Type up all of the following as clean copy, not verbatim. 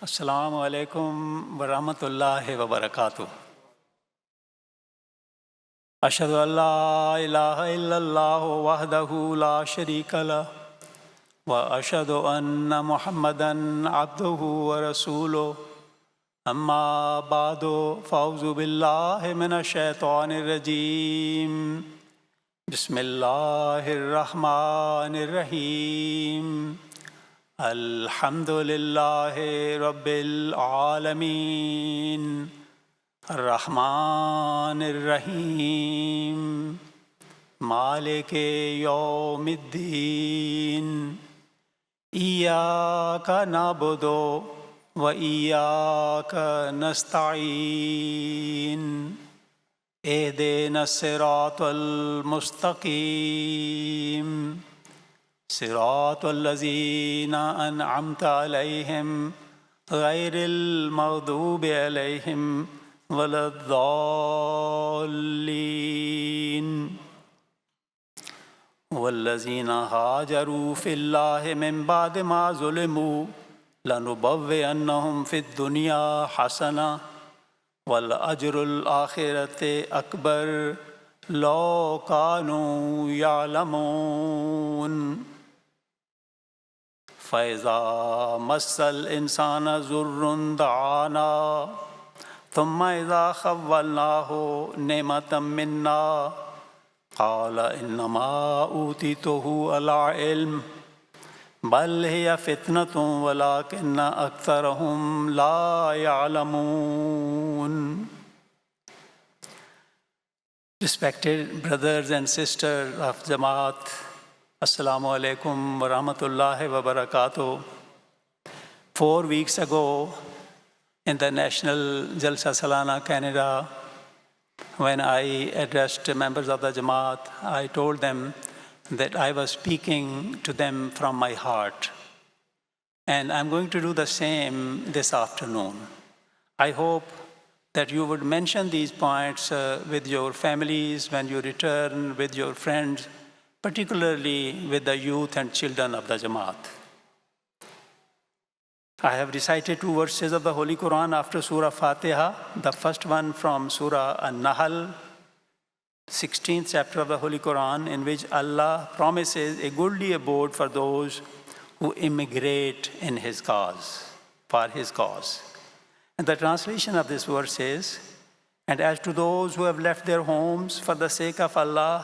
السلام علیکم ورحمۃ اللہ وبرکاتہ۔ اشہد ان لا الہ الا اللہ وحدہ لا شریک لہ واشہد ان محمدا عبدہ ورسولہ، اما بعد فاعوذ باللہ من الشیطان الرجیم، بسم اللہ الرحمن الرحیم۔ الحمد للہ رب العالمین، الرحمن الرحیم، مالک یوم الدین، ایاک نعبد و ایاک نستعین، اہدنا الصراط المستقیم، صراط الذین انعمت علیہم غیر المغضوب علیہم ولا الضالین، والذین ہاجروا فی اللہ من بعد ما ظلموا لنبوئنہم فی الدنیا حسنہ والأجر الآخرۃ اکبر لو کانوا یعلمون۔ فَإِذَا مَسَّ الْإِنسَانَ ضُرٌّ دَعَانَا ثُمَّ إِذَا خَوَّلْنَاهُ نِعْمَةً مِنَّا قَالَ إِنَّمَا أُوتِيتُهُ عَلَىٰ عِلْمٍ بَلْ هِيَ فِتْنَةٌ وَلَٰكِنَّ أَكْثَرَهُمْ لَا يَعْلَمُونَ۔ Respected brothers and sisters of Jamaat, Assalamu alaikum wa rahmatullahi wa barakatuh. 4 weeks ago, in the National Jalsa Salana, Canada, when I addressed members of the Jamaat, I told them that I was speaking to them from my heart. And I'm going to do the same this afternoon. I hope that you would mention these points with your families when you return, with your friends, particularly with the youth and children of the Jamaat. I have recited 2 verses of the Holy Quran after Surah Fatiha, the first one from Surah An-Nahl, 16th chapter of the Holy Quran, in which Allah promises a goodly abode for those who immigrate in His cause, for His cause. And the translation of this verse is, "And as to those who have left their homes for the sake of Allah,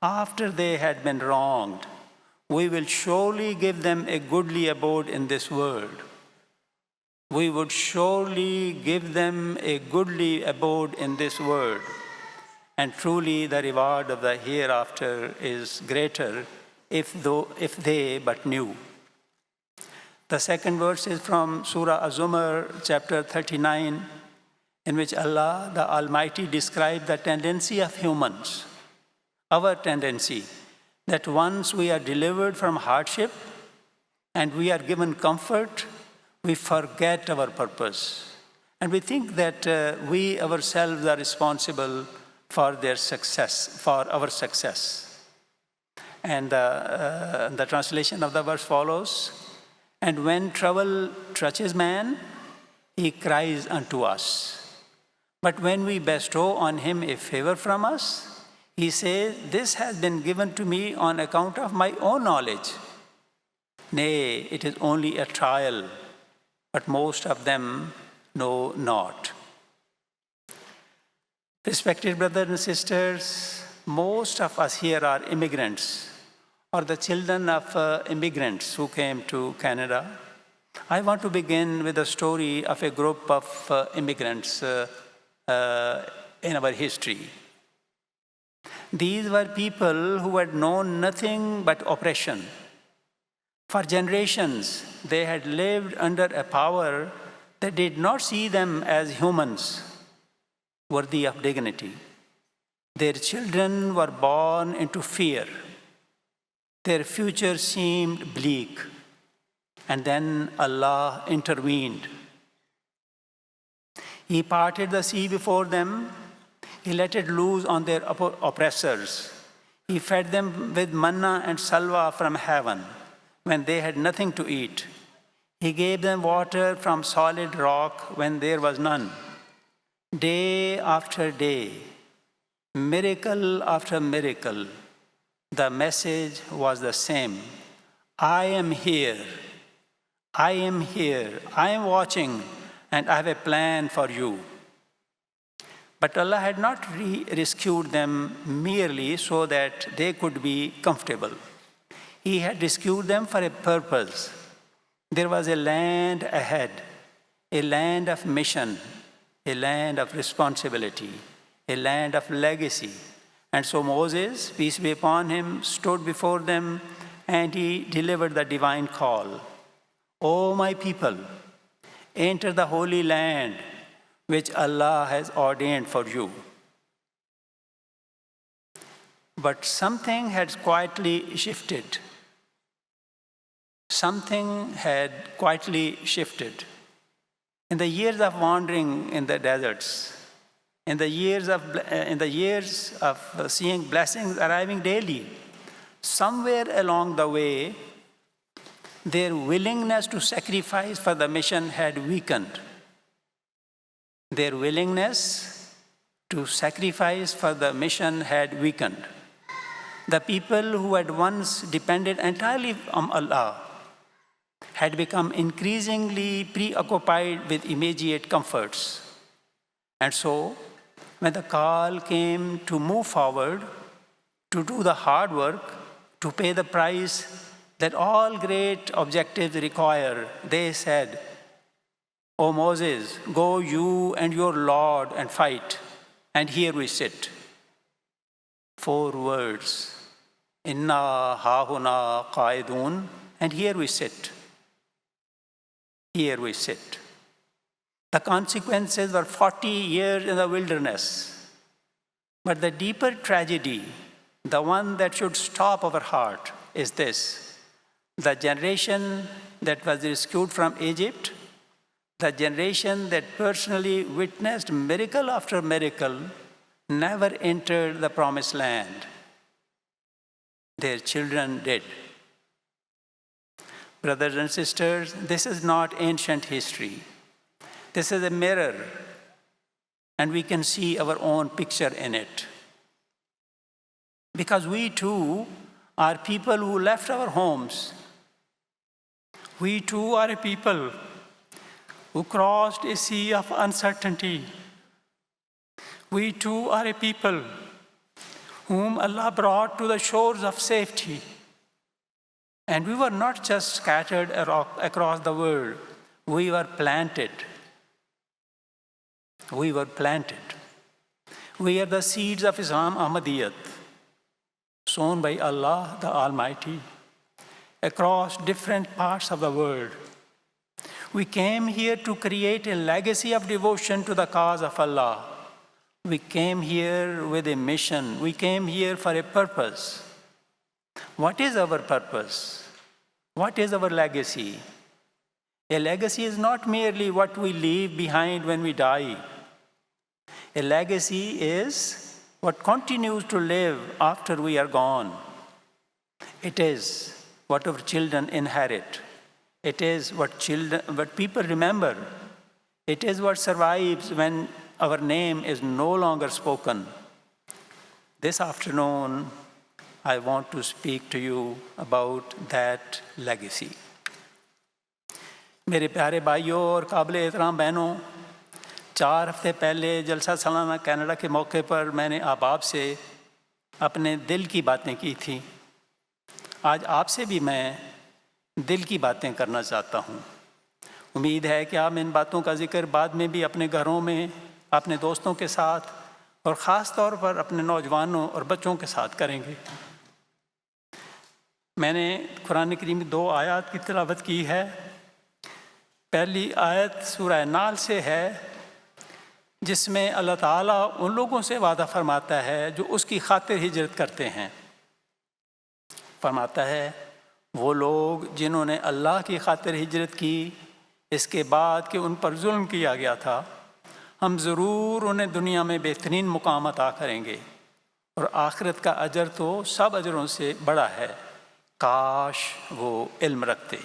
after they had been wronged, we will surely give them a goodly abode in this world." We would surely give them a goodly abode in this world. And truly the reward of the hereafter is greater if they but knew. The second verse is from Surah Az-Zumar, chapter 39, in which Allah, the Almighty, described the tendency of humans, our tendency, that once we are delivered from hardship and we are given comfort, we forget our purpose. And we think that we ourselves are responsible for their success, for our success. And the translation of the verse follows, "And when trouble touches man, he cries unto us. But when we bestow on him a favor from us, he says, this has been given to me on account of my own knowledge. Nay, it is only a trial, but most of them know not." Respected brothers and sisters, most of us here are immigrants or the children of immigrants who came to Canada. I want to begin with the story of a group of immigrants in our history. These were people who had known nothing but oppression. For generations, they had lived under a power that did not see them as humans worthy of dignity. Their children were born into fear. Their future seemed bleak. And then Allah intervened. He parted the sea before them. He let it loose on their oppressors. He fed them with manna and salwa from heaven when they had nothing to eat. He gave them water from solid rock when there was none. Day after day, miracle after miracle, the message was the same. I am here. I am here. I am watching, and I have a plan for you. But Allah had not rescued them merely so that they could be comfortable. He had rescued them for a purpose. There was a land ahead, a land of mission, a land of responsibility, a land of legacy. And so Moses, peace be upon him, stood before them and he delivered the divine call. O my people, enter the holy land which Allah has ordained for you. But something had quietly shifted. Something had quietly shifted. In the years of wandering in the deserts, in the years of seeing blessings arriving daily, somewhere along the way, their willingness to sacrifice for the mission had weakened. Their willingness to sacrifice for the mission had weakened. The people who had once depended entirely on Allah had become increasingly preoccupied with immediate comforts. And so, when the call came to move forward, to do the hard work, to pay the price that all great objectives require, they said, O Moses, go you and your Lord and fight, and here we sit. 4 words, Inna hahuna qaidun, and here we sit. Here we sit. The consequences were 40 years in the wilderness. But the deeper tragedy, the one that should stop our heart, is this. The generation that was rescued from Egypt, the generation that personally witnessed miracle after miracle, never entered the promised land. Their children did. Brothers and sisters, this is not ancient history. This is a mirror, and we can see our own picture in it. Because we too are people who left our homes. We too are a people who crossed a sea of uncertainty. We too are a people whom Allah brought to the shores of safety. And we were not just scattered across the world, we were planted. We were planted. We are the seeds of Islam Ahmadiyyat, sown by Allah the Almighty across different parts of the world. We came here to create a legacy of devotion to the cause of Allah. We came here with a mission. We came here for a purpose. What is our purpose? What is our legacy? A legacy is not merely what we leave behind when we die. A legacy is what continues to live after we are gone. It is what our children inherit. It is what people remember. It is what survives when our name is no longer spoken. This afternoon, I want to speak to you about that legacy. میرے پیارے بھائیوں اور قابل احترام بہنوں، 4 ہفتے پہلے جلسہ سالانہ کینیڈا کے موقع پر میں نے آپ سے اپنے دل کی باتیں کی تھیں۔ آج آپ سے بھی میں دل کی باتیں کرنا چاہتا ہوں۔ امید ہے کہ آپ ان باتوں کا ذکر بعد میں بھی اپنے گھروں میں، اپنے دوستوں کے ساتھ اور خاص طور پر اپنے نوجوانوں اور بچوں کے ساتھ کریں گے۔ میں نے قرآن کریم کی 2 آیات کی تلاوت کی ہے۔ پہلی آیت سورہ نحل سے ہے، جس میں اللہ تعالیٰ ان لوگوں سے وعدہ فرماتا ہے جو اس کی خاطر ہجرت کرتے ہیں۔ فرماتا ہے وہ لوگ جنہوں نے اللہ کی خاطر ہجرت کی اس کے بعد کہ ان پر ظلم کیا گیا تھا، ہم ضرور انہیں دنیا میں بہترین مقام عطا کریں گے اور آخرت کا اجر تو سب اجروں سے بڑا ہے، کاش وہ علم رکھتے۔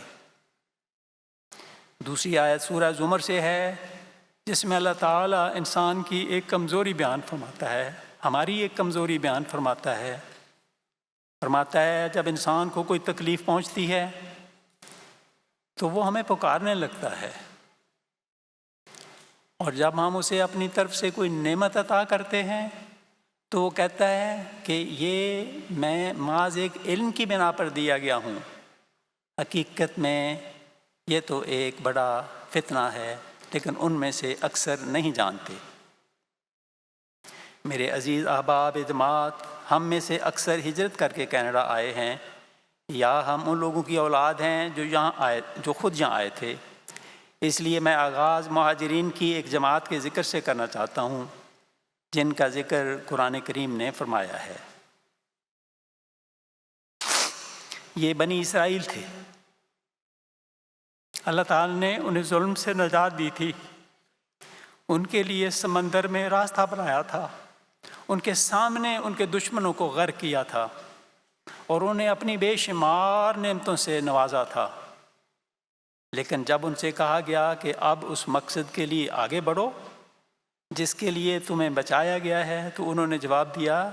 دوسری آیت سورہ زمر سے ہے جس میں اللہ تعالیٰ انسان کی ایک کمزوری بیان فرماتا ہے، ہماری ایک کمزوری بیان فرماتا ہے جب انسان کو کوئی تکلیف پہنچتی ہے تو وہ ہمیں پکارنے لگتا ہے، اور جب ہم اسے اپنی طرف سے کوئی نعمت عطا کرتے ہیں تو وہ کہتا ہے کہ یہ میں محض ایک علم کی بنا پر دیا گیا ہوں، حقیقت میں یہ تو ایک بڑا فتنہ ہے، لیکن ان میں سے اکثر نہیں جانتے۔ میرے عزیز احباب اعتماد، ہم میں سے اکثر ہجرت کر کے کینیڈا آئے ہیں، یا ہم ان لوگوں کی اولاد ہیں جو خود یہاں آئے تھے۔ اس لیے میں آغاز مہاجرین کی ایک جماعت کے ذکر سے کرنا چاہتا ہوں جن کا ذکر قرآن کریم نے فرمایا ہے۔ یہ بنی اسرائیل تھے، اللہ تعالیٰ نے انہیں ظلم سے نجات دی تھی، ان کے لیے سمندر میں راستہ بنایا تھا، ان کے سامنے ان کے دشمنوں کو غرق کیا تھا، اور انہیں اپنی بے شمار نعمتوں سے نوازا تھا۔ لیکن جب ان سے کہا گیا کہ اب اس مقصد کے لیے آگے بڑھو جس کے لیے تمہیں بچایا گیا ہے، تو انہوں نے جواب دیا،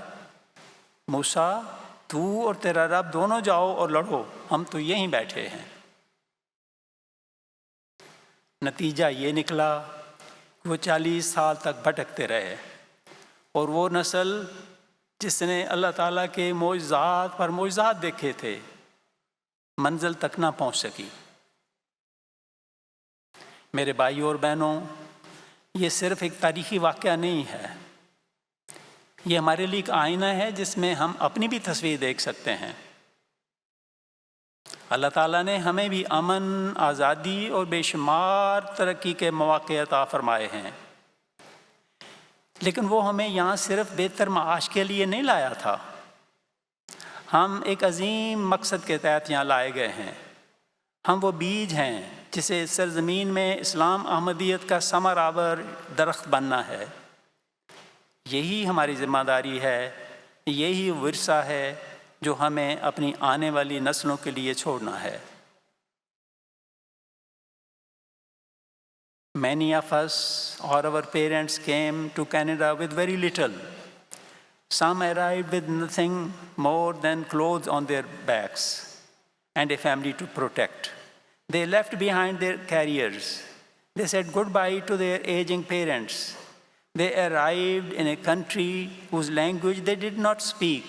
موسیٰ تو اور تیرا رب دونوں جاؤ اور لڑو، ہم تو یہیں بیٹھے ہیں۔ نتیجہ یہ نکلا کہ وہ 40 سال تک بھٹکتے رہے، اور وہ نسل جس نے اللہ تعالیٰ کے معجزات پر معجزات دیکھے تھے منزل تک نہ پہنچ سکی۔ میرے بھائیوں اور بہنوں، یہ صرف ایک تاریخی واقعہ نہیں ہے، یہ ہمارے لیے ایک آئینہ ہے جس میں ہم اپنی بھی تصویر دیکھ سکتے ہیں۔ اللہ تعالیٰ نے ہمیں بھی امن، آزادی اور بے شمار ترقی کے مواقع عطا فرمائے ہیں، لیکن وہ ہمیں یہاں صرف بہتر معاش کے لیے نہیں لایا تھا، ہم ایک عظیم مقصد کے تحت یہاں لائے گئے ہیں۔ ہم وہ بیج ہیں جسے سرزمین میں اسلام احمدیت کا ثمر آور درخت بننا ہے۔ یہی ہماری ذمہ داری ہے، یہی ورثہ ہے جو ہمیں اپنی آنے والی نسلوں کے لیے چھوڑنا ہے۔ Many of us or our parents came to Canada with very little. Some arrived with nothing more than clothes on their backs and a family to protect. They left behind their careers. They said goodbye to their aging parents. They arrived in a country whose language they did not speak,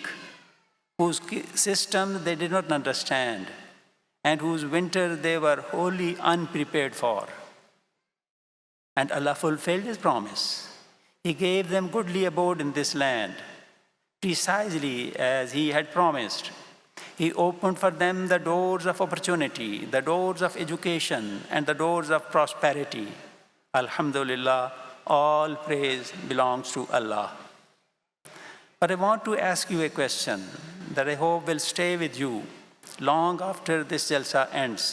whose system they did not understand, and whose winter they were wholly unprepared for. And Allah fulfilled His promise. He gave them goodly abode in this land, precisely as He had promised. He opened for them the doors of opportunity, the doors of education, and the doors of prosperity. Alhamdulillah, all praise belongs to Allah. But I want to ask you a question that I hope will stay with you long after this jalsa ends.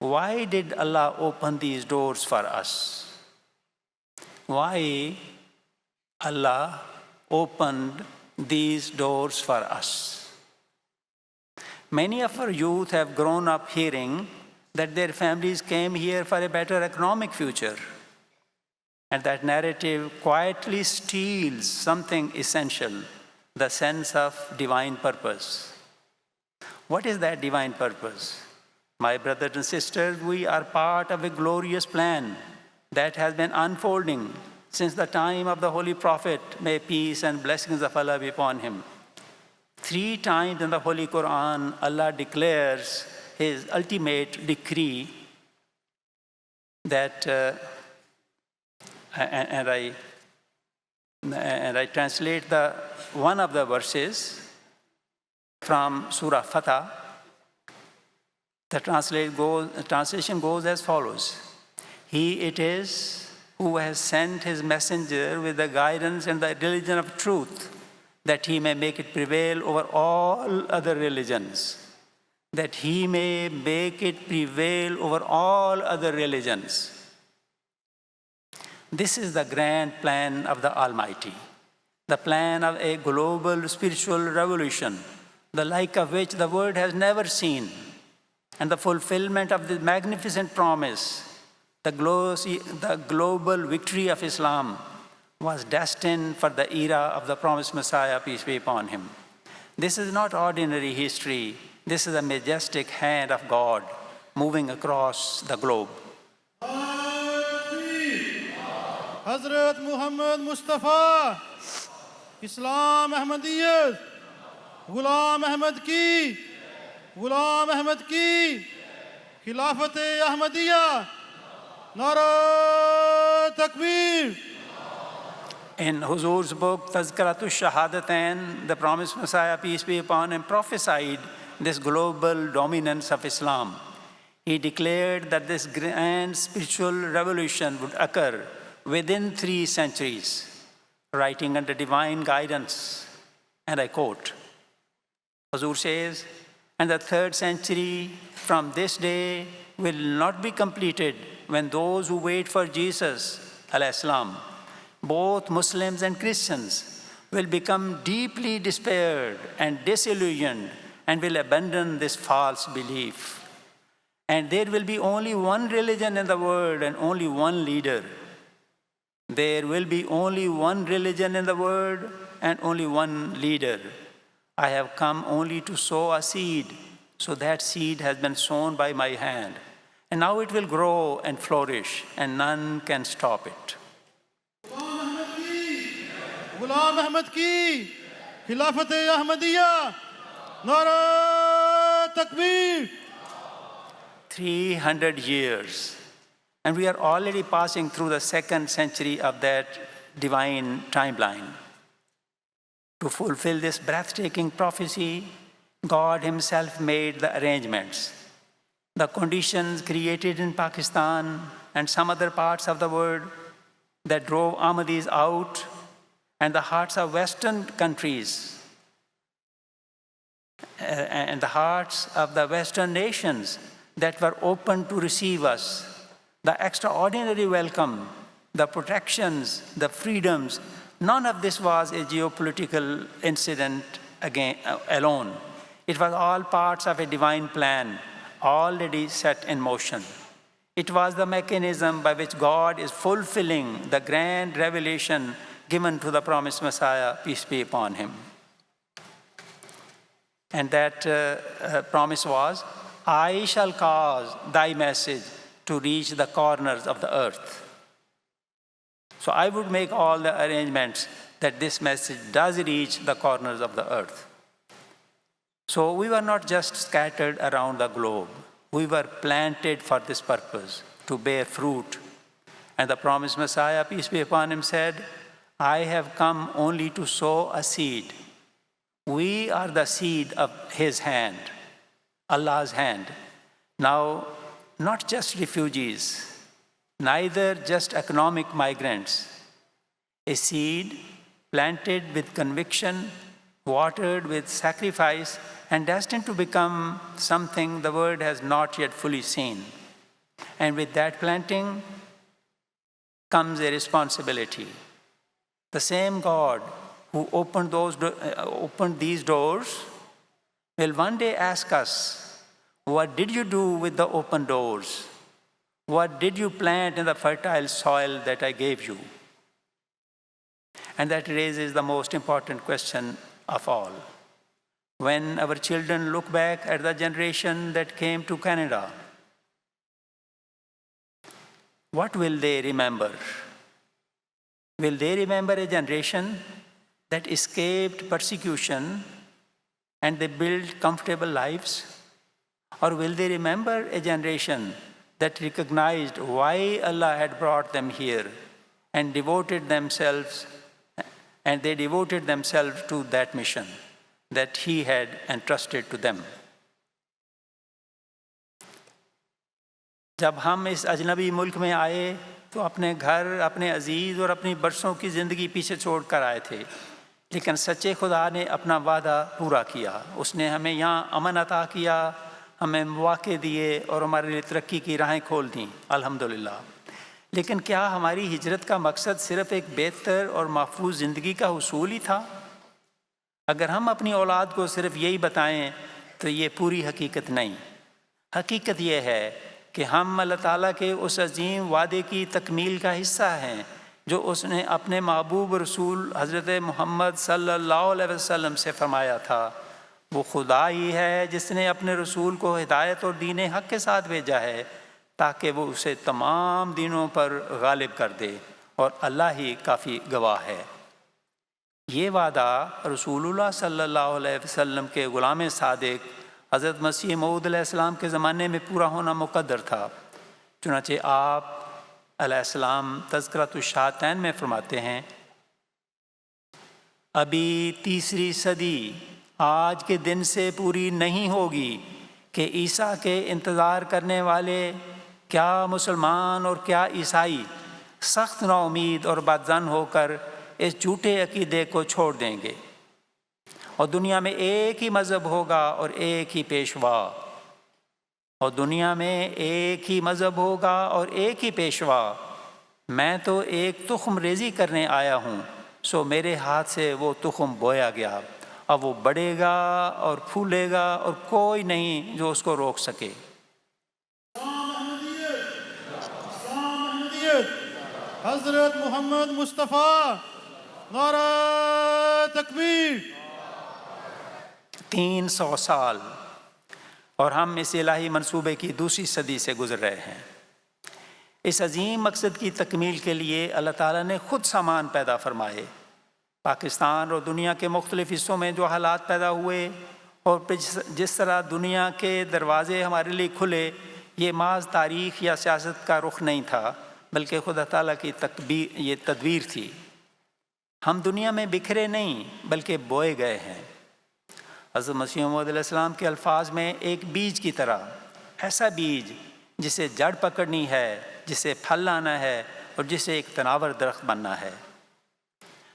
Why did Allah open these doors for us? Why Allah opened these doors for us? Many of our youth have grown up hearing that their families came here for a better economic future. And that narrative quietly steals something essential, the sense of divine purpose. What is that divine purpose? My brothers and sisters, we are part of a glorious plan that has been unfolding since the time of the Holy Prophet, may peace and blessings of Allah be upon him. 3 times in the Holy Quran, Allah declares His ultimate decree that, and I translate one of the verses from Surah Fatah. The translation goes as follows. He it is who has sent His messenger with the guidance and the religion of truth, that He may make it prevail over all other religions. That He may make it prevail over all other religions. This is the grand plan of the Almighty, the plan of a global spiritual revolution, the like of which the world has never seen, and the fulfillment of this magnificent promise the global victory of Islam was destined for the era of the promised Messiah, peace be upon him. This is not ordinary history. This is a majestic hand of God moving across the globe. حضرت محمد مصطفیٰ اسلام احمدیت غلام احمد کی خلافت احمدیہ نعرہ تکبیر. In Huzur's book, Tazkiratul Shahadatain, the promised Messiah, peace be upon him, prophesied this global dominance of Islam. He declared that this grand spiritual revolution would occur within 3 centuries, writing under divine guidance. And I quote, Huzur says, "And the 3rd century from this day will not be completed when those who wait for Jesus, alayhi salam, both Muslims and Christians, will become deeply despaired and disillusioned and will abandon this false belief. And there will be only one religion in the world and only one leader. There will be only one religion in the world and only one leader. I have come only to sow a seed, so that seed has been sown by my hand. And now it will grow and flourish, and none can stop it." Ghulam Ahmad کی خلافت احمدیہ نعرہ تکبیر. 300 years, and we are already passing through the 2nd century of that divine timeline. To fulfill this breathtaking prophecy, God himself made the arrangements. The conditions created in Pakistan and some other parts of the world that drove Ahmadis out, and the hearts of Western countries and the hearts of the Western nations that were open to receive us, the extraordinary welcome, the protections, the freedoms, none of this was a geopolitical incident alone. It was all parts of a divine plan already set in motion. It was the mechanism by which God is fulfilling the grand revelation given to the promised Messiah, peace be upon him. And that promise was, "I shall cause thy message to reach the corners of the earth." So I would make all the arrangements that this message does reach the corners of the earth. So we were not just scattered around the globe. We were planted for this purpose, to bear fruit. And the promised Messiah, peace be upon him, said, "I have come only to sow a seed." We are the seed of his hand, Allah's hand. Now, not just refugees, neither just economic migrants. A seed planted with conviction, watered with sacrifice, and destined to become something the world has not yet fully seen. And with that planting comes a responsibility. The same God who opened these doors will one day ask us, "What did you do with the open doors? What did you plant in the fertile soil that I gave you?" And that raises the most important question of all. When our children look back at the generation that came to Canada, what will they remember? Will they remember a generation that escaped persecution and they built comfortable lives? Or will they remember a generation that recognized why Allah had brought them here and devoted themselves to that mission that He had entrusted to them? جب ہم اس اجنبی ملک میں آئے تو اپنے گھر، اپنے عزیز اور اپنی برسوں کی زندگی پیچھے چھوڑ کر آئے تھے، لیکن سچے خدا نے اپنا وعدہ پورا کیا. اس نے ہمیں یہاں امن عطا کیا، ہمیں مواقع دیے اور ہمارے لیے ترقی کی راہیں کھول دیں، الحمدللہ. لیکن کیا ہماری ہجرت کا مقصد صرف ایک بہتر اور محفوظ زندگی کا حصول ہی تھا؟ اگر ہم اپنی اولاد کو صرف یہی بتائیں تو یہ پوری حقیقت نہیں. حقیقت یہ ہے کہ ہم اللہ تعالیٰ کے اس عظیم وعدے کی تکمیل کا حصہ ہیں جو اس نے اپنے محبوب رسول حضرت محمد صلی اللہ علیہ وسلم سے فرمایا تھا۔ وہ خدا ہی ہے جس نے اپنے رسول کو ہدایت اور دین حق کے ساتھ بھیجا ہے تاکہ وہ اسے تمام دینوں پر غالب کر دے، اور اللہ ہی کافی گواہ ہے۔ یہ وعدہ رسول اللہ صلی اللہ علیہ وسلم کے غلام صادق حضرت مسیح موعود علیہ السلام کے زمانے میں پورا ہونا مقدر تھا۔ چنانچہ آپ علیہ السلام تذکرۃ الشہادتین میں فرماتے ہیں، ابھی تیسری صدی آج کے دن سے پوری نہیں ہوگی کہ عیسیٰ کے انتظار کرنے والے کیا مسلمان اور کیا عیسائی سخت نا امید اور بدظن ہو کر اس جھوٹے عقیدے کو چھوڑ دیں گے، اور دنیا میں ایک ہی مذہب ہوگا اور ایک ہی پیشوا، اور دنیا میں ایک ہی مذہب ہوگا اور ایک ہی پیشوا۔ میں تو ایک تخم ریزی کرنے آیا ہوں، سو میرے ہاتھ سے وہ تخم بویا گیا، اب وہ بڑھے گا اور پھولے گا اور کوئی نہیں جو اس کو روک سکے۔ حضرت محمد مصطفیٰ، نعرہ تکبیر۔ 300 سال اور ہم اس الہی منصوبے کی دوسری صدی سے گزر رہے ہیں۔ اس عظیم مقصد کی تکمیل کے لیے اللہ تعالیٰ نے خود سامان پیدا فرمائے۔ پاکستان اور دنیا کے مختلف حصوں میں جو حالات پیدا ہوئے اور جس طرح دنیا کے دروازے ہمارے لیے کھلے، یہ محض تاریخ یا سیاست کا رخ نہیں تھا، بلکہ خدا تعالیٰ کی یہ تدبیر تھی۔ ہم دنیا میں بکھرے نہیں بلکہ بوئے گئے ہیں۔ حضرت مسیح موعود علیہ السلام کے الفاظ میں ایک بیج کی طرح، ایسا بیج جسے جڑ پکڑنی ہے، جسے پھل لانا ہے اور جسے ایک تناور درخت بننا ہے۔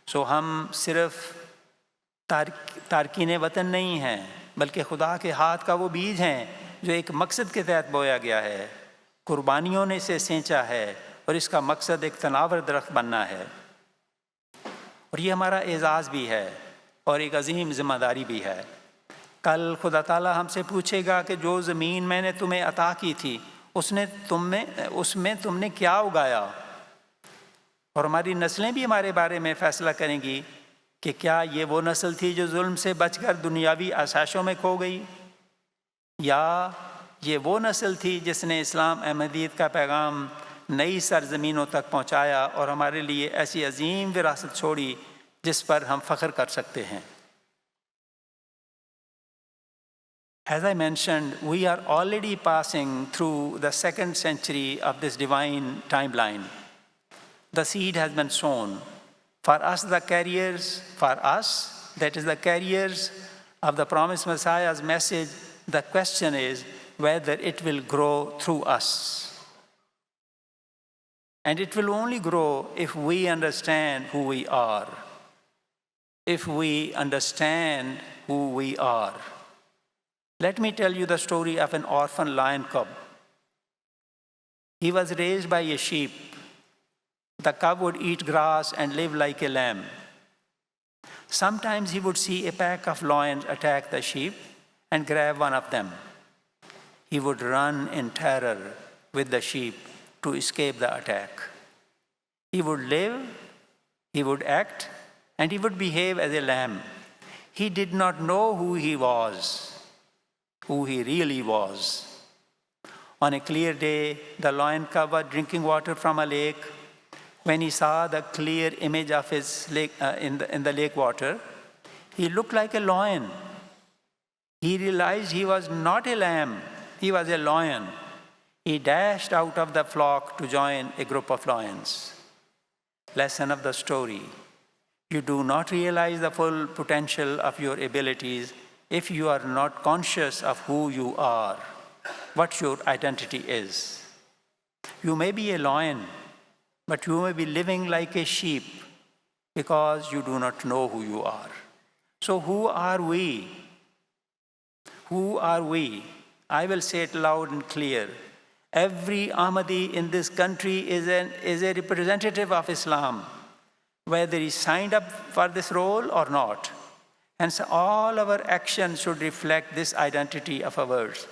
سو ہم صرف تارکین وطن نہیں ہیں، بلکہ خدا کے ہاتھ کا وہ بیج ہیں جو ایک مقصد کے تحت بویا گیا ہے۔ قربانیوں نے اسے سینچا ہے اور اس کا مقصد ایک تناور درخت بننا ہے، اور یہ ہمارا اعزاز بھی ہے اور ایک عظیم ذمہ داری بھی ہے۔ کل خدا تعالیٰ ہم سے پوچھے گا کہ جو زمین میں نے تمہیں عطا کی تھی اس میں تم نے کیا اگایا، اور ہماری نسلیں بھی ہمارے بارے میں فیصلہ کریں گی کہ کیا یہ وہ نسل تھی جو ظلم سے بچ کر دنیاوی آسائشوں میں کھو گئی، یا یہ وہ نسل تھی جس نے اسلام احمدیت کا پیغام نئی سرزمینوں تک پہنچایا اور ہمارے لیے ایسی عظیم وراثت چھوڑی جس پر ہم فخر کر سکتے ہیں۔ As I mentioned, we are already passing through the second century of this divine timeline. The seed has been sown. For us, that is the carriers of the promised Messiah's message, the question is whether it will grow through us. And it will only grow if we understand who we are. If we understand who we are. Let me tell you the story of an orphan lion cub. He was raised by a sheep. The cub would eat grass and live like a lamb. Sometimes he would see a pack of lions attack the sheep and grab one of them. He would run in terror with the sheep to escape the attack. He would live, he would act, and he would behave as a lamb. He did not know who he really was. On a clear day, the lion cub was drinking water from a lake. When he saw the clear image of his lake, in the lake water, he looked like a lion. He realized he was not a lamb, he was a lion. He dashed out of the flock to join a group of lions. Lesson of the story: you do not realize the full potential of your abilities if you are not conscious of who you are, what your identity is. You may be a lion, but you may be living like a sheep because you do not know who you are. So who are we? Who are we? I will say it loud and clear. Every Ahmadi in this country is a representative of Islam, whether he signed up for this role or not. Hence, all our actions should reflect this identity of ours.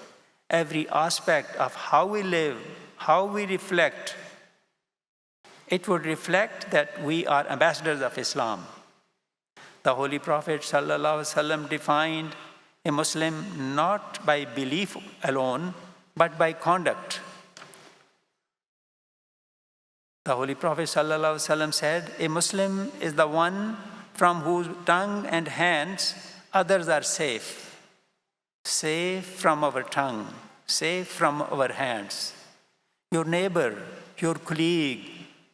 every aspect of how we live, how we reflect, it would reflect that we are ambassadors of Islam. The Holy Prophet ﷺ defined a Muslim not by belief alone, but by conduct. The Holy Prophet ﷺ said, a Muslim is the one from whose tongue and hands others are safe. Safe from our tongue, safe from our hands. Your neighbor, your colleague,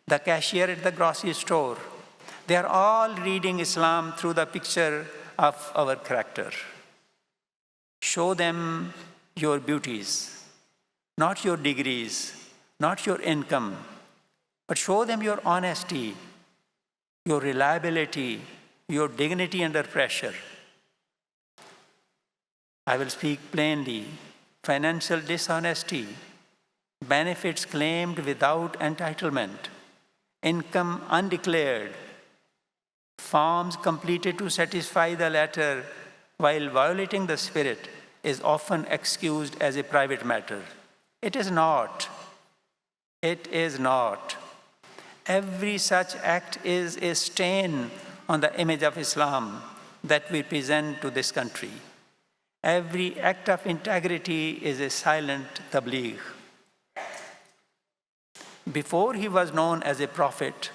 the cashier at the grocery store, they are all reading Islam through the picture of our character. Show them your beauties, not your degrees, not your income, but show them your honesty, your reliability, your dignity under pressure. I will speak plainly. Financial dishonesty, benefits claimed without entitlement, income undeclared, forms completed to satisfy the latter while violating the spirit is often excused as a private matter. It is not. It is not. Every such act is a stain on the image of Islam that we present to this country. Every act of integrity is a silent tabligh. Before he was known as a prophet,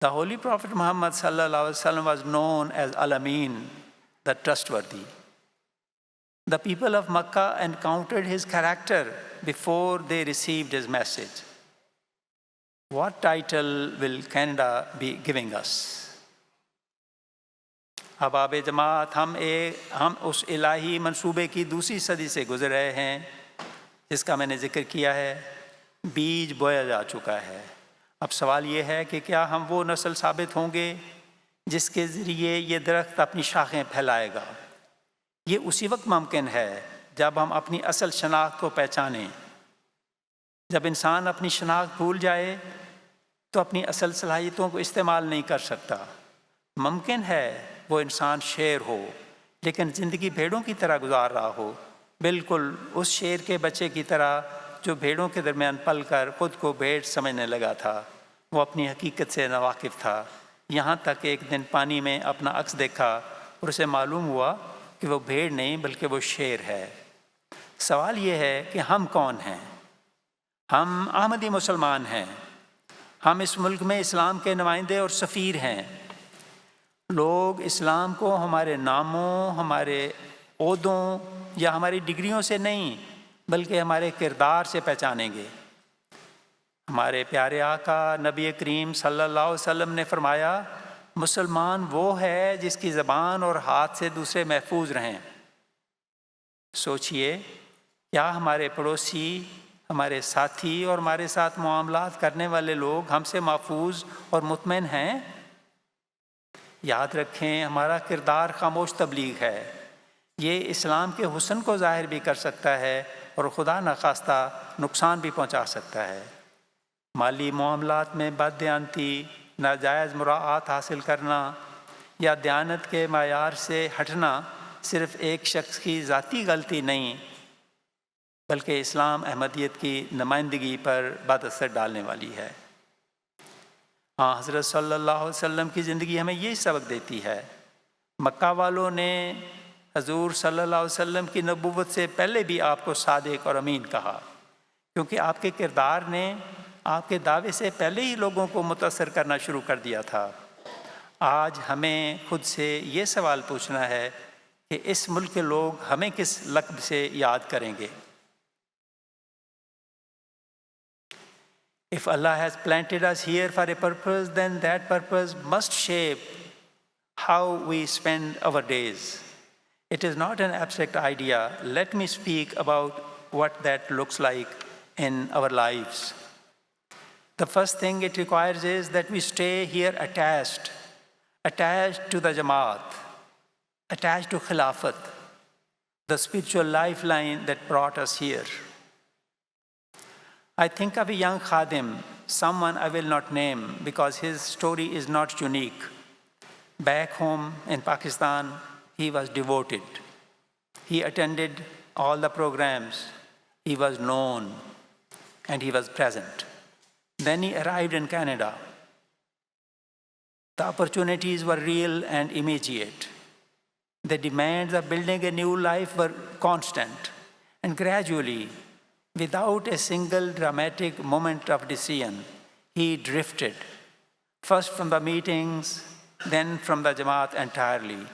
the Holy Prophet Muhammad ﷺ was known as Al-Amin, the trustworthy. The people of Makkah encountered his character before they received his message. What title will Canada be giving us? अहबाब जमात हम उस इलाही मंसूबे की दूसरी सदी से गुजर रहे हैं जिसका मैंने जिक्र किया है। बीज बोया जा चुका है। अब सवाल ये है कि क्या हम वो नस्ल साबित होंगे जिसके ज़रिए ये दरख्त अपनी शाखें फैलाएगा। ये उसी वक्त मुमकिन है जब हम अपनी असल शनाख्त को पहचानें। जब इंसान अपनी शनाख्त भूल जाए तो अपनी असल सलाहियतों को इस्तेमाल नहीं कर सकता। मुमकिन है वो इंसान शेर हो लेकिन ज़िंदगी भेड़ों की तरह गुजार रहा हो, बिल्कुल उस शेर के बच्चे की तरह जो भेड़ों के दरमियान पल कर ख़ुद को भेड़ समझने लगा था। वो अपनी हकीकत से नावाकिफ़ था, यहाँ तक एक दिन पानी में अपना अक्स देखा और उसे मालूम हुआ कि वो भेड़ नहीं बल्कि वो शेर है। सवाल ये है कि हम कौन हैं? हम अहमदी मुसलमान हैं। हम इस मुल्क में इस्लाम के नुमाइंदे और सफ़ीर हैं। लोग इस्लाम को हमारे नामों, हमारे ओहदों या हमारी डिग्रियों से नहीं बल्कि हमारे किरदार से पहचानेंगे। हमारे प्यारे आका नबी करीम सल्लल्लाहु अलैहि वसल्लम ने फरमाया, मुसलमान वो है जिसकी ज़बान और हाथ से दूसरे महफूज रहें। सोचिए, क्या हमारे पड़ोसी, हमारे साथी और हमारे साथ मुआमलात करने वाले लोग हमसे महफूज और मुतमईन हैं? याद रखें, हमारा किरदार खामोश तबलीग है। ये इस्लाम के हुस्न को ज़ाहिर भी कर सकता है और खुदा नखास्ता नुकसान भी पहुंचा सकता है। माली मामलात में बददियानती, नाजायज़ मुराआत हासिल करना या दयानत के मायार से हटना सिर्फ़ एक शख्स की ज़ाती गलती नहीं बल्कि इस्लाम अहमदियत की नुमाइंदगी पर बद असर डालने वाली है। हाँ, हज़रत सल्लल्लाहु अलैहि वसल्लम की ज़िंदगी हमें यही सबक देती है। मक्का वालों ने हजूर सल्लल्लाहु अलैहि वसल्लम की नबूवत से पहले भी आपको सादिक और अमीन कहा, क्योंकि आपके किरदार ने आपके दावे से पहले ही लोगों को मुतासर करना शुरू कर दिया था। आज हमें खुद से ये सवाल पूछना है कि इस मुल्क के लोग हमें किस लक़ब से याद करेंगे। If Allah has planted us here for a purpose, then that purpose must shape how we spend our days. It is not an abstract idea. Let me speak about what that looks like in our lives. The first thing it requires is that we stay here attached to the Jamaat, attached to Khilafat, the spiritual lifeline that brought us here. I think of a young khadim, someone I will not name because his story is not unique. Back home in Pakistan, he was devoted. He attended all the programs, he was known and he was present. Then he arrived in Canada. The opportunities were real and immediate. The demands of building a new life were constant, and gradually, without a single dramatic moment of decision, he drifted, first from the meetings, then from the Jamaat entirely.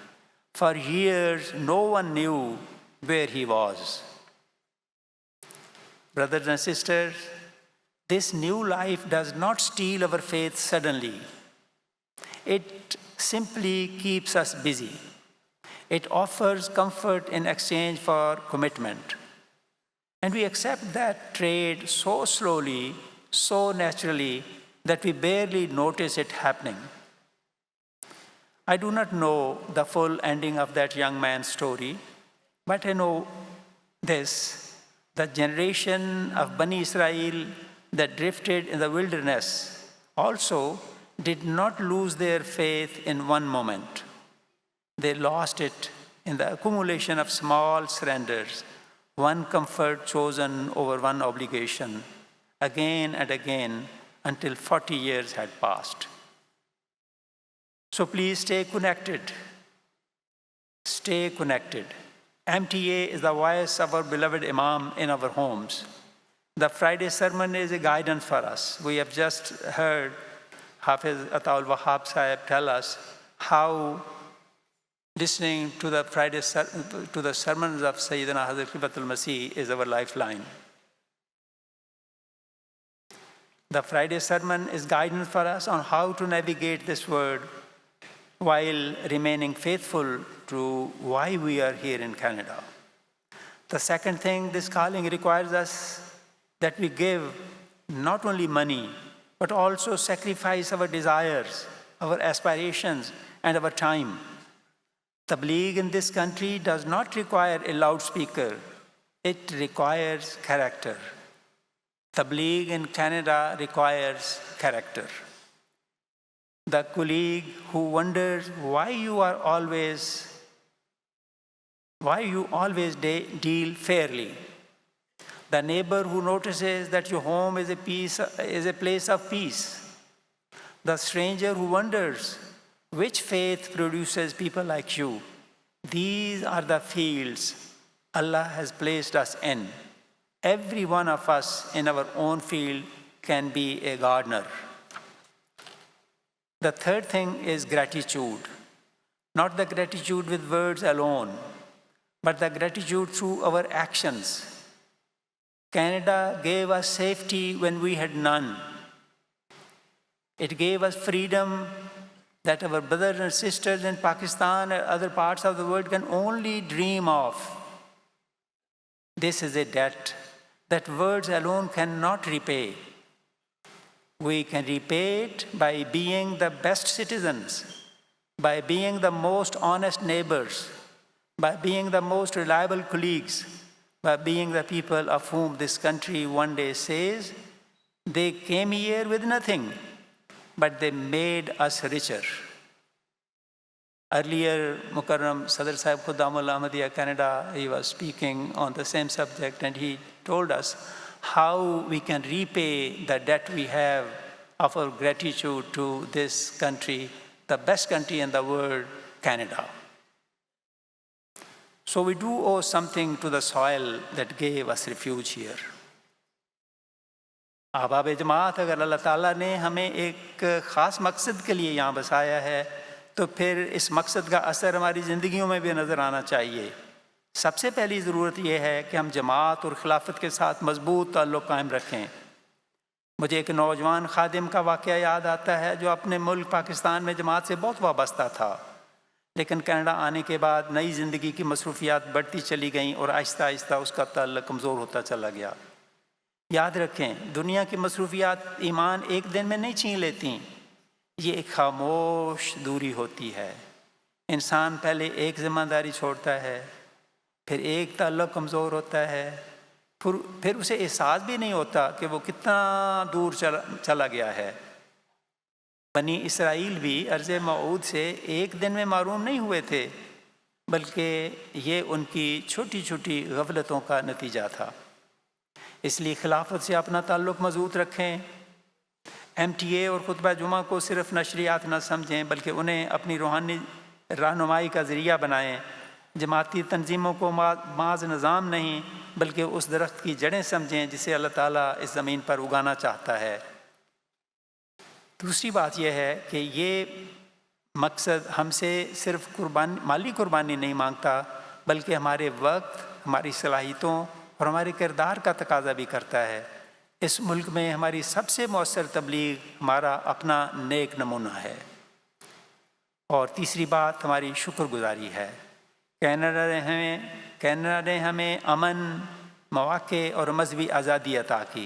For years, no one knew where he was. Brothers and sisters, this new life does not steal our faith suddenly. It simply keeps us busy. It offers comfort in exchange for commitment. And we accept that trade so slowly, so naturally, that we barely notice it happening. I do not know the full ending of that young man's story, but I know this: the generation of Bani Israel that drifted in the wilderness also did not lose their faith in one moment. They lost it in the accumulation of small surrenders, one comfort chosen over one obligation, again and again, until 40 years had passed. So please stay connected. Stay connected. MTA is the voice of our beloved Imam in our homes. The Friday sermon is a guidance for us. We have just heard Hafiz Ataul Wahab Sahib tell us how listening to the sermons of Sayyidina Hazrat Khilafatul Masih is our lifeline. The Friday sermon is guidance for us on how to navigate this world while remaining faithful to why we are here in Canada. The second thing, this calling requires us that we give not only money, but also sacrifice our desires, our aspirations, and our time. Tabligh in this country does not require a loudspeaker. It requires character. Tabligh in Canada requires character. The colleague who wonders why you always deal fairly. The neighbor who notices that your home is a place of peace. The stranger who wonders which faith produces people like you. These are the fields Allah has placed us in. Every one of us in our own field can be a gardener. The third thing is gratitude. Not the gratitude with words alone, but the gratitude through our actions. Canada gave us safety when we had none. It gave us freedom that our brothers and sisters in Pakistan and other parts of the world can only dream of. This is a debt that words alone cannot repay. We can repay it by being the best citizens, by being the most honest neighbors, by being the most reliable colleagues, by being the people of whom this country one day says, they came here with nothing, but they made us richer. Earlier, Mukarram Sadr Sahib Khuddamul Ahmadiyya Canada, he was speaking on the same subject, and he told us how we can repay the debt we have of our gratitude to this country, the best country in the world, Canada. So we do owe something to the soil that gave us refuge here. Ahbab Jamaat, agar Allah Ta'ala ne hame ek khas maqsad ke liye yahan basaya hai, तो फिर इस मकसद का असर हमारी ज़िंदगियों में भी नज़र आना चाहिए। सबसे पहली ज़रूरत यह है कि हम जमात और खिलाफत के साथ मजबूत ताल्लुक़ कायम रखें। मुझे एक नौजवान खादिम का वाक़या याद आता है जो अपने मुल्क पाकिस्तान में जमात से बहुत वाबस्ता था, लेकिन कनाडा आने के बाद नई ज़िंदगी की मसरूफ़ियात बढ़ती चली गईं और आहिस्ता आहिस्ता उसका ताल्लुक़ कमज़ोर होता चला गया। याद रखें, दुनिया की मसरूफ़ियात ईमान एक दिन में नहीं छीन लेती, ये एक खामोश दूरी होती है। इंसान पहले एक ज़िम्मेदारी छोड़ता है, फिर एक ताल्लुक़ कमज़ोर होता है, फिर उसे एहसास भी नहीं होता कि वो कितना दूर चला गया है। बनी इसराइल भी अर्ज़ मऊद से एक दिन में महरूम नहीं हुए थे, بلکہ یہ ان کی چھوٹی چھوٹی غفلتوں کا نتیجہ تھا۔ اس لیے خلافت سے اپنا تعلق مضبوط رکھیں، MTA اور خطبہ جمعہ کو صرف نشریات نہ سمجھیں بلکہ انہیں اپنی روحانی رہنمائی کا ذریعہ بنائیں۔ جماعتی تنظیموں کو محض نظام نہیں بلکہ اس درخت کی جڑیں سمجھیں جسے اللہ تعالیٰ اس زمین پر اگانا چاہتا ہے۔ دوسری بات یہ ہے کہ یہ مقصد ہم سے صرف مالی قربانی نہیں مانگتا بلکہ ہمارے وقت، ہماری صلاحیتوں اور ہمارے کردار کا تقاضا بھی کرتا ہے۔ اس ملک میں ہماری سب سے مؤثر تبلیغ ہمارا اپنا نیک نمونہ ہے۔ اور تیسری بات ہماری شکر گزاری ہے۔ کینیڈا نے ہمیں امن، مواقع اور مذہبی آزادی عطا کی۔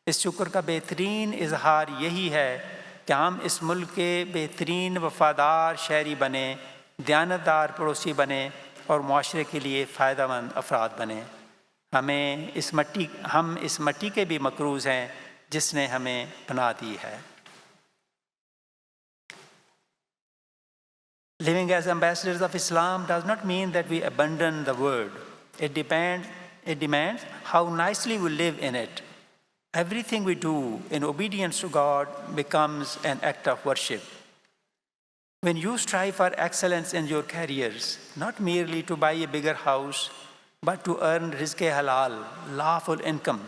اس شکر کا بہترین اظہار یہی ہے کہ ہم اس ملک کے بہترین وفادار شہری بنیں، دیانتدار پڑوسی بنیں اور معاشرے کے لیے فائدہ مند افراد بنیں۔ ہم اس مٹی کے بھی مقروض ہیں جس نے ہمیں پناہ دی ہے۔ Living as ambassadors of Islam does not mean that we abandon the world. It demands how nicely we live in it. Everything we do in obedience to God becomes an act of worship. When you strive for excellence in your careers, not merely to buy a bigger house, but to earn rizq halal, lawful income,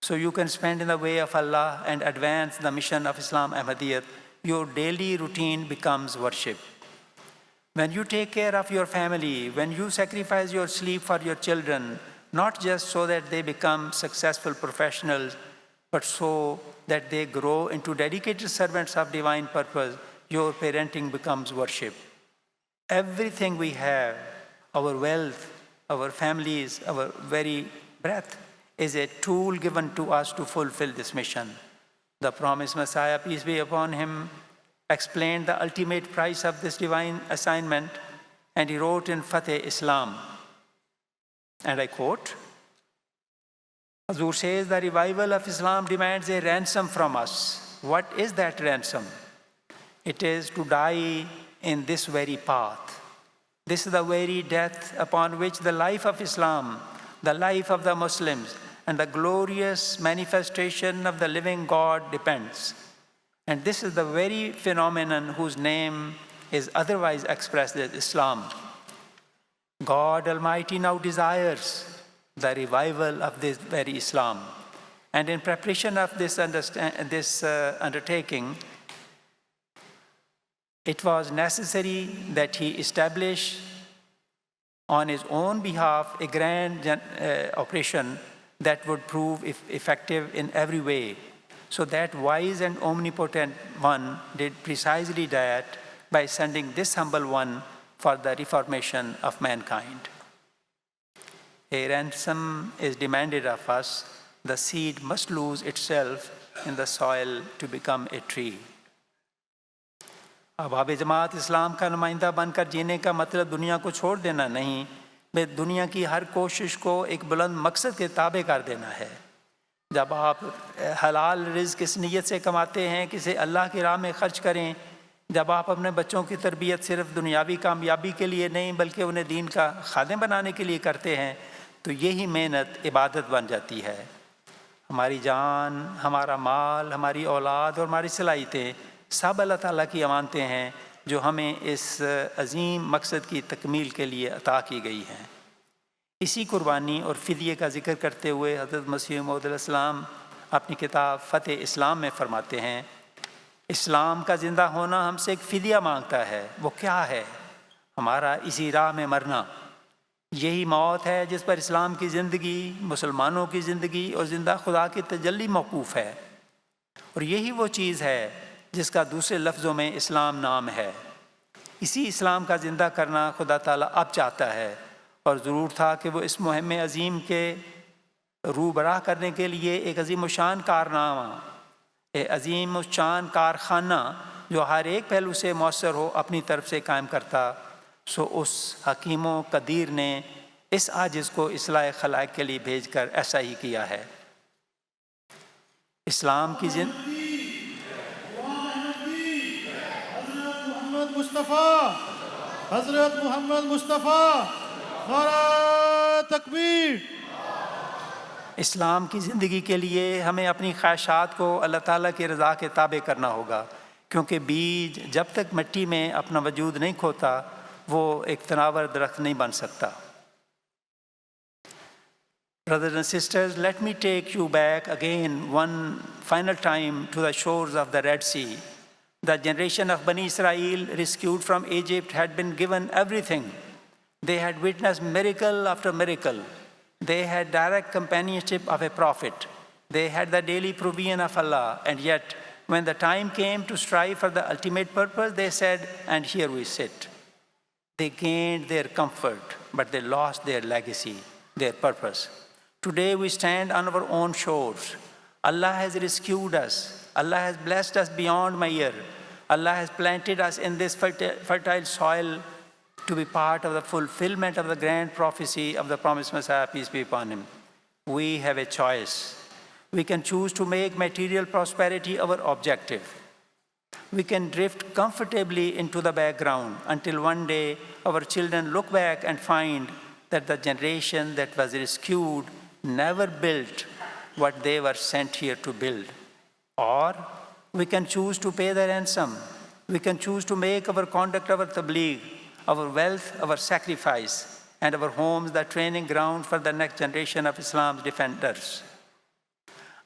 so you can spend in the way of Allah and advance the mission of Islam Ahmadiyyat, your daily routine becomes worship. When you take care of your family, when you sacrifice your sleep for your children, not just so that they become successful professionals, but so that they grow into dedicated servants of divine purpose, your parenting becomes worship. Everything we have, our wealth, our families, our very breath, is a tool given to us to fulfill this mission. The promised Messiah, peace be upon him, explained the ultimate price of this divine assignment, and he wrote in Fateh Islam, and I quote, Hazur says, the revival of Islam demands a ransom from us. What is that ransom? It is to die in this very path. This is the very death upon which the life of Islam, the life of the Muslims, and the glorious manifestation of the living God depends. And this is the very phenomenon whose name is otherwise expressed as Islam. God Almighty now desires the revival of this very Islam. And in preparation of this undertaking, it was necessary that he establish on his own behalf a grand operation that would prove effective in every way. So that wise and omnipotent one did precisely that by sending this humble one for the reformation of mankind. A ransom is demanded of us. The seed must lose itself in the soil to become a tree. اب جماعت اسلام کا نمائندہ بن کر جینے کا مطلب دنیا کو چھوڑ دینا نہیں، بلکہ دنیا کی ہر کوشش کو ایک بلند مقصد کے تابع کر دینا ہے۔ جب آپ حلال رزق اس نیت سے کماتے ہیں کہ اسے اللہ کی راہ میں خرچ کریں، جب آپ اپنے بچوں کی تربیت صرف دنیاوی کامیابی کے لیے نہیں بلکہ انہیں دین کا خادم بنانے کے لیے کرتے ہیں، تو یہی محنت عبادت بن جاتی ہے۔ ہماری جان، ہمارا مال، ہماری اولاد اور ہماری صلاحیتیں سب اللہ تعالیٰ کی امانتیں ہیں جو ہمیں اس عظیم مقصد کی تکمیل کے لیے عطا کی گئی ہیں۔ اسی قربانی اور فدیے کا ذکر کرتے ہوئے حضرت مسیح موعود علیہ السلام اپنی کتاب فتح اسلام میں فرماتے ہیں، اسلام کا زندہ ہونا ہم سے ایک فدیہ مانگتا ہے۔ وہ کیا ہے؟ ہمارا اسی راہ میں مرنا۔ یہی موت ہے جس پر اسلام کی زندگی، مسلمانوں کی زندگی اور زندہ خدا کی تجلی موقوف ہے، اور یہی وہ چیز ہے جس کا دوسرے لفظوں میں اسلام نام ہے۔ اسی اسلام کا زندہ کرنا خدا تعالیٰ اب چاہتا ہے، اور ضرور تھا کہ وہ اس مہم عظیم کے روح براہ کرنے کے لیے ایک عظیم الشان کارنامہ، ایک عظیم الشان کارخانہ جو ہر ایک پہلو سے مؤثر ہو اپنی طرف سے قائم کرتا، سو اس حکیم و قدیر نے اس عاجز کو اصلاح خلائق کے لیے بھیج کر ایسا ہی کیا ہے۔ اسلام کی مصطفیٰ حضرت محمد مصطفیٰ نعرہ تکبیر. اسلام کی زندگی کے لیے ہمیں اپنی خواہشات کو اللہ تعالیٰ کی رضا کے تابع کرنا ہوگا، کیونکہ بیج جب تک مٹی میں اپنا وجود نہیں کھوتا وہ ایک تناور درخت نہیں بن سکتا۔ Brothers and sisters, let me take you back again one final time to the shores of the Red Sea. The generation of Bani Israel rescued from Egypt had been given everything. They had witnessed miracle after miracle. They had direct companionship of a prophet. They had the daily provision of Allah. And yet, when the time came to strive for the ultimate purpose, they said, and here we sit. They gained their comfort, but they lost their legacy, their purpose. Today we stand on our own shores. Allah has rescued us. Allah has blessed us beyond measure. Allah has planted us in this fertile soil to be part of the fulfillment of the grand prophecy of the promised Messiah, peace be upon him. We have a choice. We can choose to make material prosperity our objective. We can drift comfortably into the background until one day our children look back and find that the generation that was rescued never built what they were sent here to build. Or we can choose to pay the ransom. We can choose to make our conduct our tabligh, our wealth our sacrifice, and our homes the training ground for the next generation of Islam's defenders.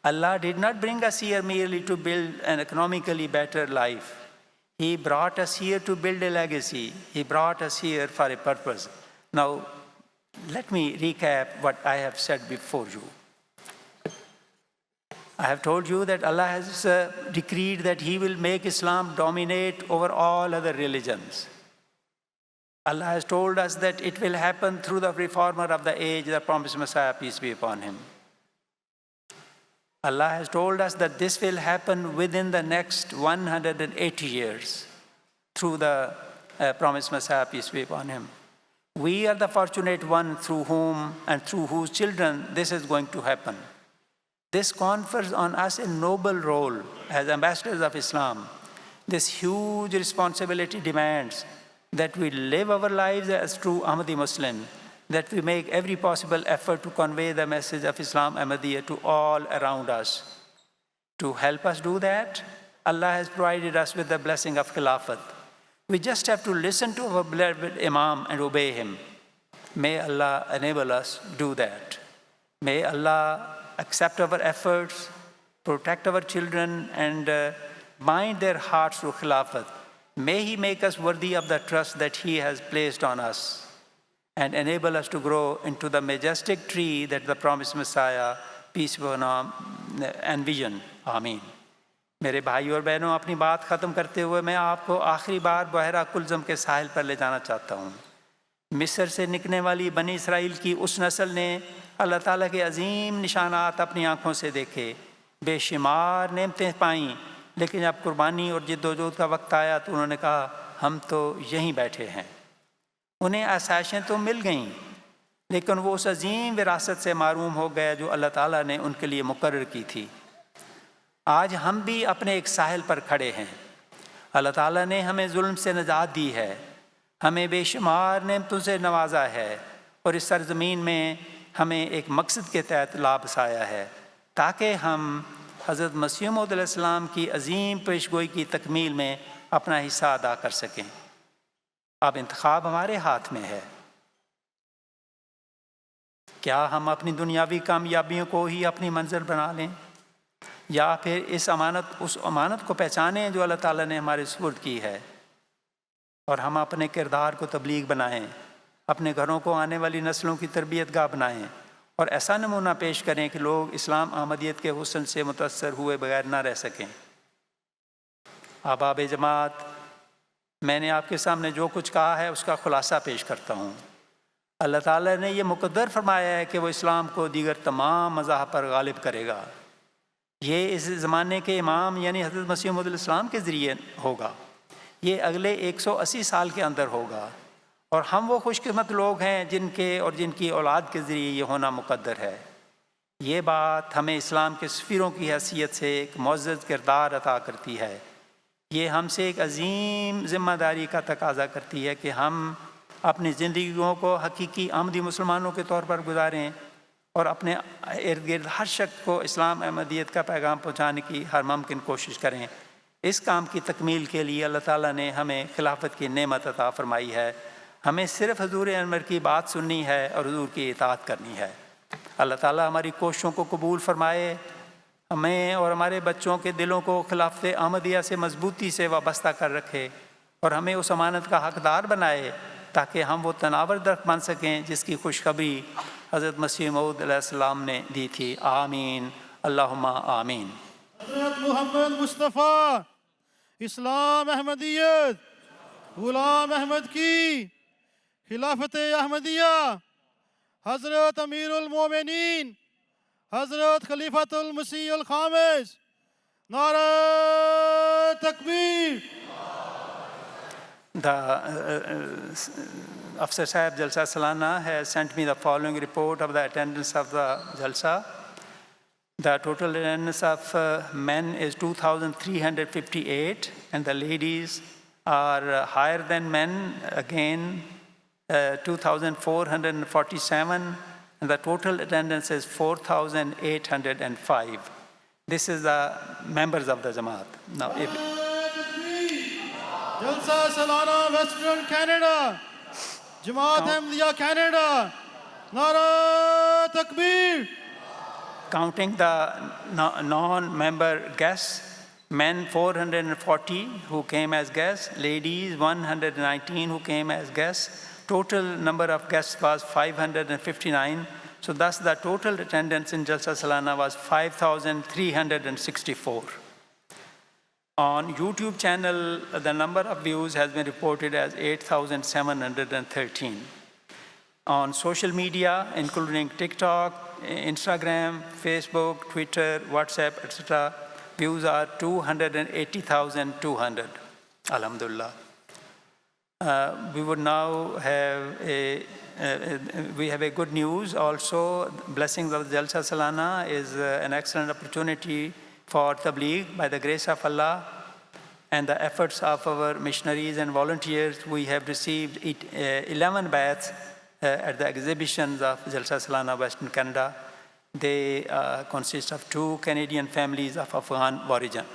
Allah did not bring us here merely to build an economically better life. He brought us here to build a legacy. He brought us here for a purpose. Now, let me recap what I have said before you. I have told you that Allah has decreed that He will make Islam dominate over all other religions. Allah has told us that it will happen through the reformer of the age, the promised Messiah, peace be upon him. Allah has told us that this will happen within the next 180 years through the promised Messiah, peace be upon him. We are the fortunate one through whom and through whose children this is going to happen. This confers on us a noble role as ambassadors of Islam. This huge responsibility demands that we live our lives as true Ahmadi Muslims, that we make every possible effort to convey the message of Islam Ahmadiyya to all around us. To help us do that, Allah has provided us with the blessing of Khilafat. We just have to listen to our beloved Imam and obey him. May Allah enable us to do that. May Allah accept our efforts, protect our children, and bind their hearts to Khilafat. May He make us worthy of the trust that He has placed on us and enable us to grow into the majestic tree that the promised Messiah, peace be upon him, envisioned. Ameen. میرے بھائی اور بہنوں، اپنی بات ختم کرتے ہوئے میں آپ کو آخری بار بحیرہ کلزم کے ساحل پر لے جانا چاہتا ہوں۔ مصر سے نکلنے والی بنی اسرائیل کی اس نسل نے اللہ تعالیٰ کے عظیم نشانات اپنی آنکھوں سے دیکھے، بے شمار نعمتیں پائیں، لیکن جب قربانی اور جد و جہد کا وقت آیا تو انہوں نے کہا ہم تو یہیں بیٹھے ہیں۔ انہیں آسائشیں تو مل گئیں، لیکن وہ اس عظیم وراثت سے محروم ہو گئے جو اللہ تعالیٰ نے ان کے لیے مقرر کی تھی۔ آج ہم بھی اپنے ایک ساحل پر کھڑے ہیں۔ اللہ تعالیٰ نے ہمیں ظلم سے نجات دی ہے، ہمیں بے شمار نعمتوں سے نوازا ہے، اور اس سرزمین میں ہمیں ایک مقصد کے تحت لا بسایا ہے تاکہ ہم حضرت مسیح موعود علیہ السلام کی عظیم پیشگوئی کی تکمیل میں اپنا حصہ ادا کر سکیں۔ اب انتخاب ہمارے ہاتھ میں ہے۔ کیا ہم اپنی دنیاوی کامیابیوں کو ہی اپنی منزل بنا لیں، یا پھر اس امانت کو پہچانیں جو اللہ تعالیٰ نے ہمارے سپرد کی ہے، اور ہم اپنے کردار کو تبلیغ بنائیں، اپنے گھروں کو آنے والی نسلوں کی تربیت گاہ بنائیں، اور ایسا نمونہ پیش کریں کہ لوگ اسلام احمدیت کے حسن سے متاثر ہوئے بغیر نہ رہ سکیں۔ احباب جماعت، میں نے آپ کے سامنے جو کچھ کہا ہے اس کا خلاصہ پیش کرتا ہوں۔ اللہ تعالیٰ نے یہ مقدر فرمایا ہے کہ وہ اسلام کو دیگر تمام مذاہب پر غالب کرے گا۔ یہ اس زمانے کے امام یعنی حضرت مسیح موعود علیہ السلام کے ذریعے ہوگا۔ یہ اگلے 180 سال کے اندر ہوگا، اور ہم وہ خوش قسمت لوگ ہیں جن کی اولاد کے ذریعے یہ ہونا مقدر ہے۔ یہ بات ہمیں اسلام کے سفیروں کی حیثیت سے ایک معزز کردار عطا کرتی ہے۔ یہ ہم سے ایک عظیم ذمہ داری کا تقاضا کرتی ہے کہ ہم اپنی زندگیوں کو حقیقی احمدی مسلمانوں کے طور پر گزاریں اور اپنے ارد گرد ہر شخص کو اسلام احمدیت کا پیغام پہنچانے کی ہر ممکن کوشش کریں۔ اس کام کی تکمیل کے لیے اللہ تعالیٰ نے ہمیں خلافت کی نعمت عطا فرمائی ہے۔ ہمیں صرف حضور انور کی بات سننی ہے اور حضور کی اطاعت کرنی ہے۔ اللہ تعالیٰ ہماری کوششوں کو قبول فرمائے، ہمیں اور ہمارے بچوں کے دلوں کو خلافت احمدیہ سے مضبوطی سے وابستہ کر رکھے اور ہمیں اس امانت کا حقدار بنائے تاکہ ہم وہ تناور درخت بن سکیں جس کی خوشخبری حضرت مسیح موعود علیہ السلام نے دی تھی۔ آمین، اللہم آمین۔ حضرت محمد مصطفیٰ، اسلام احمدیت، غلام احمد کی خلافت احمدیہ، حضرت امیر المومنین حضرت خلیفۃ المسیح الخامس، نعرہ تکبیر۔ Afsar Sahib Jalsa Salana has sent me the following report of the attendance of the Jalsa. The total attendance of men is 2,358 and the ladies are higher than men, again 2,447, and the total attendance is 4,805. This is the members of the Jamaat. Now, if جلسہ سالانہ western Canada, جماعت Ahmadiyya Canada, نعرہ تکبیر۔ counting the non-member guests, men 440 who came as guests, ladies 119 who came as guests. Total number of guests was 559. So thus the total attendance in Jalsa Salana was 5,364. On YouTube channel, the number of views has been reported as 8,713. On social media, including TikTok, Instagram, Facebook, Twitter, WhatsApp, etc., views are 280,200. Alhamdulillah. We would now have we have a good news also. Blessings of Jalsa Salana is an excellent opportunity for Tabligh by the grace of Allah and the efforts of our missionaries and volunteers. We have received 11 bayats at the exhibitions of Jalsa Salana, Western Canada. They consist of 2 Canadian families of Afghan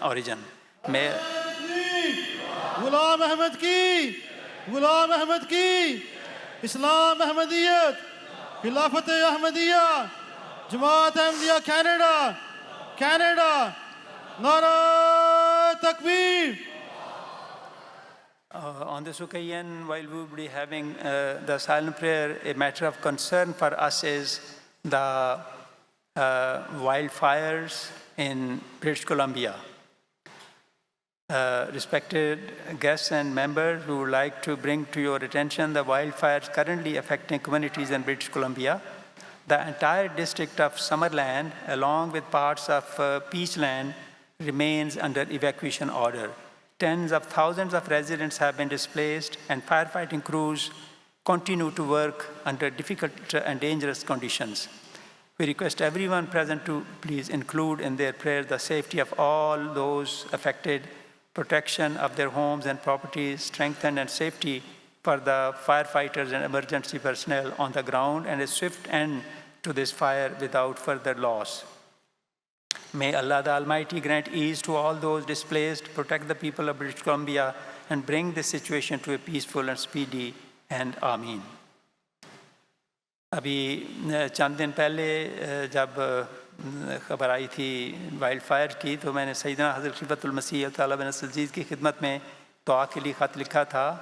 origin. May Ghulam Ahmad کی، غلام احمد کی، اسلام احمدیت، خلافت احمدیہ، جماعت Ahmadiyya Canada, Canada, نعرہ تکبیر۔ On this occasion, while we will be having the silent prayer, a matter of concern for us is the wildfires in British Columbia. Respected guests and members, we would like to bring to your attention the wildfires currently affecting communities in British Columbia. The entire district of Summerland, along with parts of Peachland, remains under evacuation order. Tens of thousands of residents have been displaced, and firefighting crews continue to work under difficult and dangerous conditions. We request everyone present to please include in their prayers the safety of all those affected, protection of their homes and properties, strengthen and safety for the firefighters and emergency personnel on the ground, and a swift end to this fire without further loss. May Allah the Almighty grant ease to all those displaced, protect the people of British Columbia, and bring this situation to a peaceful and speedy end. Ameen. ابھی چند دن پہلے جب خبر آئی تھی wild fire کی تو میں نے سیدنا حضرت خلیفۃ المسیح تعالیٰ بن عزیز کی خدمت میں دعا کے لیے خط لکھا تھا.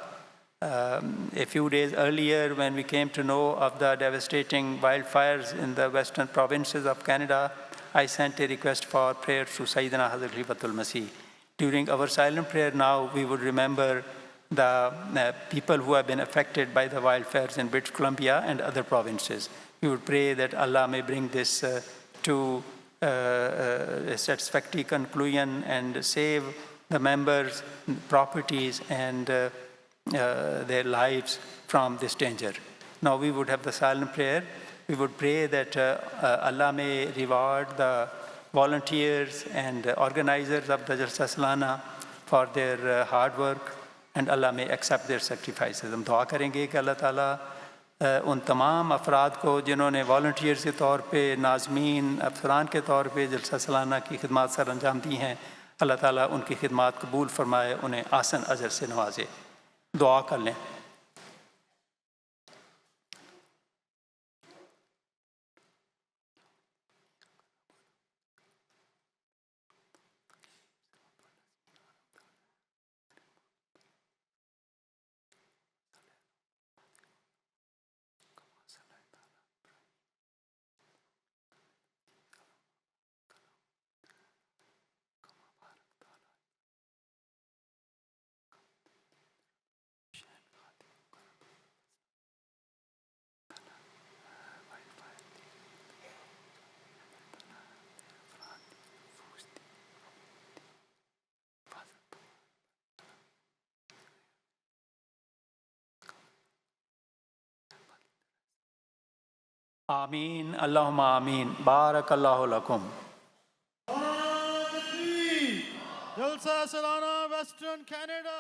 A few days earlier, when we came to know of the devastating wildfires in the western provinces of Canada, I sent a request for prayer to Sayyidina Hazrat Khalifatul Masih. During our silent prayer now, we would remember the people who have been affected by the wildfires in British Columbia and other provinces. We would pray that Allah may bring this to a satisfactory conclusion and save the members, properties, and their lives from this danger. Now we would have the silent prayer. We would pray that Allah may reward the volunteers and organizers of the Jalsa Salana for their hard work, and Allah may accept their sacrifices. ہم دعا کریں گے کہ اللہ تعالیٰ ان تمام افراد کو جنہوں نے والنٹیئرز کے طور پہ، ناظمین، افسران کے طور پہ جلسہ سالانہ کی خدمات سر انجام دی ہیں، اللہ تعالیٰ ان کی خدمات قبول فرمائے، انہیں آسن اجر سے نوازے. دعا کر لیں. آمین. اللہم آمین. بارک اللہ لکم. جلسہ سالانہ ویسٹرن کینیڈا.